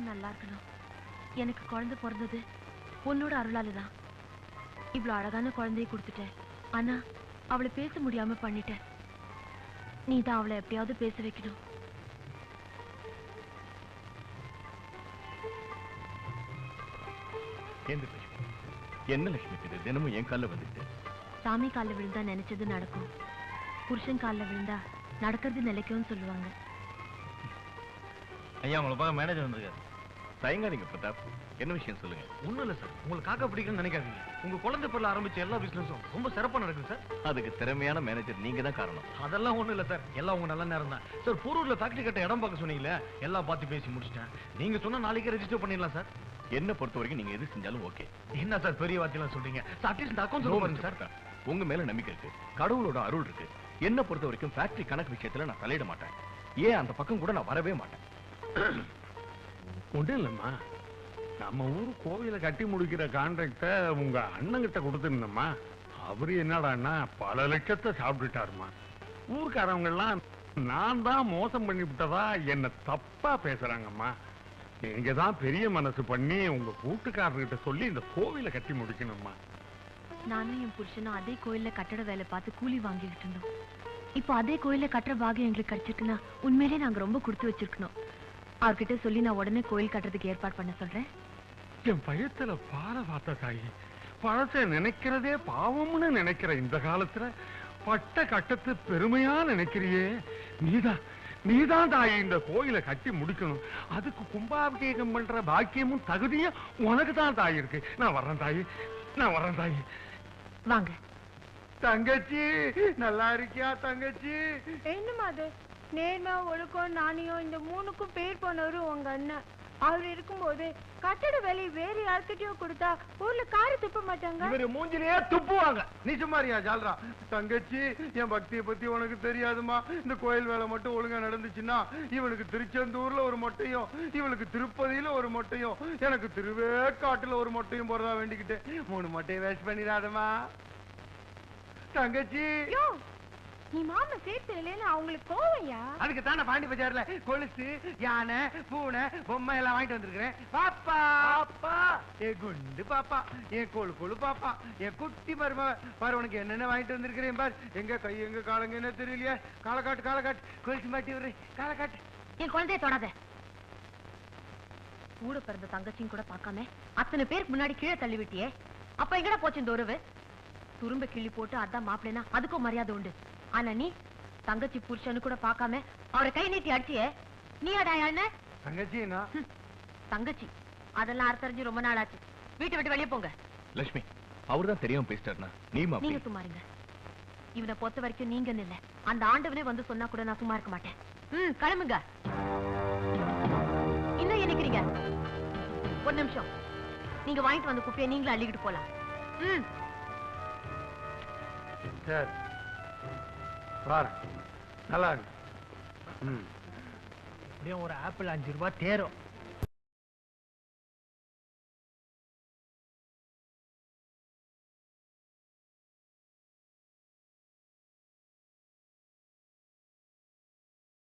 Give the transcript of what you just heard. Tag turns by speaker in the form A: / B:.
A: நீயும் நல்லா இருக்கணும். எனக்கு குழந்தை பிறந்தது உன்னோட அருளாலதான். இவ்வளவு அழகான குழந்தையை கொடுத்துட்டேன். ஆனா அவளை பேச முடியாம பண்ணிட்டேன். நீதான் அவளை எப்படியாவது பேச வைக்கணும்.
B: என்ன லட்சுமி இது தினமும் என் கால வந்துட்டு?
A: சாமி கால விழுந்தா நினைச்சது நடக்கும், புருஷன் கால விழுந்தா நடக்கிறது நிலைக்கும்னு சொல்லுவாங்க.
B: ஐயா உங்களை பார்க்க மேனேஜர் வந்திருக்காரு. தயங்காதீங்க பிரதாப், என்ன விஷயம் சொல்லுங்க.
C: ஒண்ணும் இல்ல சார், உங்களுக்கு காக்கா பிடிக்கும்னு நினைக்காதீங்க. உங்க குழந்தை பொருள் ஆரம்பிச்ச எல்லா பிசினஸும் ரொம்ப சிறப்பா நடக்குது சார்.
B: அதுக்கு திறமையான மேனேஜர் நீங்க தான் காரணம்.
C: அதெல்லாம் ஒண்ணும் இல்ல சார், எல்லாம் உங்க நல்ல நேரம் தான் சார். போரூர்ல ஃபேக்டரி கட்ட இடம் பார்க்க சொன்னீங்களே, எல்லாம் பார்த்து பேசி முடிச்சிட்டேன். நீங்க சொன்னா நாளைக்கே ரெஜிஸ்டர் பண்ணிடலாம் சார்.
B: என்ன பொறுத்த வரைக்கும் நீங்க எது செஞ்சாலும் ஓகே.
C: என்ன சார் பெரிய வார்த்தையெல்லாம் சொல்றீங்க? அட்லீஸ்ட் இந்த அக்கௌண்ட் பாருங்க சார்.
B: உங்க மேல நம்பிக்கை இருக்கு, கடவுளோட அருள் இருக்கு. என்ன பொறுத்த வரைக்கும் ஃபேக்டரி கணக்கு விஷயத்துல நான் தலையிட மாட்டேன். ஏன் அந்த பக்கம் கூட நான் வரவே மாட்டேன்.
D: ஒன்றும் இல்லம்மா, நம்ம ஊர் கோவிலை கட்டி முடிக்கிற கான்ட்ராக்ட உங்க அண்ணங்கிட்ட கொடுத்துருந்தம்மா. அவரு என்னடான்னா பல லட்சத்தை சாப்பிட்டுட்டாருமா. ஊருக்காரவங்க எல்லாம் நான் தான் மோசம் பண்ணி விட்டதா என்ன தப்பா பேசுறாங்கம்மா. நீங்க தான் பெரிய மனசு பண்ணி உங்க கூட்டுக்காரர்கிட்ட சொல்லி இந்த கோவிலை கட்டி முடிக்கணும்மா.
A: நானும் என் புருஷனும் அதே கோயில்ல கட்டட வேலை பார்த்து கூலி வாங்கிக்கிட்டு இருந்தோம். இப்போ அதே கோயில்ல கட்டுற பாகியம் எங்களுக்கு கிடைச்சிருக்குன்னா உண்மையிலே நாங்க ரொம்ப கொடுத்து வச்சிருக்கணும். அவர்கிட்ட சொல்லி நான் உடனே கோயில் கட்டுறதுக்கு ஏற்பாடு பண்ண சொல்றேன்.
D: என் பயத்துல பால பார்த்த தாயி, பழத்தை நினைக்கிறதே பாவம்னு நினைக்கிற இந்த காலத்துல பட்ட கட்டத்து பெருமையா நினைக்கிறியே. நீதான் தாயி இந்த கோயிலை கட்டி முடிக்கணும். அதுக்கு கும்பாபிஷேகம் பண்ற பாக்கியமும் தகுதியும் உனக்கு தான் தாய் இருக்கு. நான் வர்றேன் தாயி.
A: வாங்க
D: தங்கச்சி, நல்லா இருக்கியா தங்கச்சி?
E: என்னமா அது நேர்மை ஒழுக்கம் நாணயம் இந்த மூணுக்கும் பேர் போனவரு உங்க அண்ணன். அவர் இருக்கும்போது கட்டட வேலை வேற யார்கிட்டயோ கொடுத்தா ஊர்ல காரு துப்ப மாட்டாங்க.
D: இவரு மூஞ்சிலேயே துப்புவாங்க. நீ சும்மாரியா ஜால்ரா. தங்கச்சி, என் பக்தியை பத்தி உனக்கு தெரியாதுமா. இந்த கோயில் வேலை மட்டும் ஒழுங்கா நடந்துச்சுன்னா இவனுக்கு திருச்செந்தூர்ல ஒரு மொட்டையும், இவனுக்கு திருப்பதியில ஒரு மொட்டையும், எனக்கு திருவேற்காட்டுல ஒரு மொட்டையும் போறதா வேண்டிக்கிட்டு 3 மொட்டையை வேஸ்ட் பண்ணிடாதமா தங்கச்சி.
E: நீ மாமா சேர்த்து இல்லைன்னு அவங்களுக்கு கோவையா?
D: அதுக்கு தானே பாண்டி பஜார்ல கொலுசு, யானை, பூனை, பொம்மை எல்லாம் வாங்கிட்டு வந்திருக்கிறேன். பாப்பா பாப்பா, ஏ குண்டு பாப்பா, ஏ கொழு பாப்பா, ஏ குட்டி மரும பாரு, உனக்கு என்னென்ன வாங்கிட்டு வந்திருக்கிறேன் பாரு. எங்க கை எங்க காலங்க என்ன தெரியலையே. காலக்காட்டு கொலுசு மாட்டி விடுறேன். காலக்காட்டு.
A: என் குழந்தைய தொடாத. கூட பிறந்த தங்கச்சியும் கூட பார்க்காம அத்தனை பேருக்கு முன்னாடி கீழே தள்ளி விட்டியே. அப்ப எங்கடா போச்சு இந்த உறவு? துரும்ப கிள்ளி போட்டு அதான் மாப்பிள்ளைனா அதுக்கும் மரியாதை உண்டு. ஆனா நீ தங்கச்சி புருஷனு கூட பார்க்காம அவரை கை நீட்டி அடிச்சியே. நீ அடா என்ன
D: தங்கச்சி?
A: தங்கச்சி அதெல்லாம் அர்த்தறிஞ்சு ரொம்ப நாள் ஆச்சு. வீட்டை விட்டு வெளியே போங்க.
B: லட்சுமி, அவர்தான் தெரியாம பேசிட்டாருனா
A: நீங்க சும்மாருங்க. இவனை பொறுத்த வரைக்கும் நீங்க இல்ல, அந்த ஆண்டவனே வந்து சொன்னா கூட நான் சும்மா இருக்க மாட்டேன். கிளம்புங்க. இன்னும் என்னக்கிறீங்க? ஒரு நிமிஷம். நீங்க வாங்கிட்டு வந்து குப்பையை நீங்களும் அள்ளிக்கிட்டு போலாம்.
D: சரி பாரு, நல்லா இருக்கு.
C: அப்படியே ஒரு ஆப்பிள் 5 ரூபாய் தேரும்.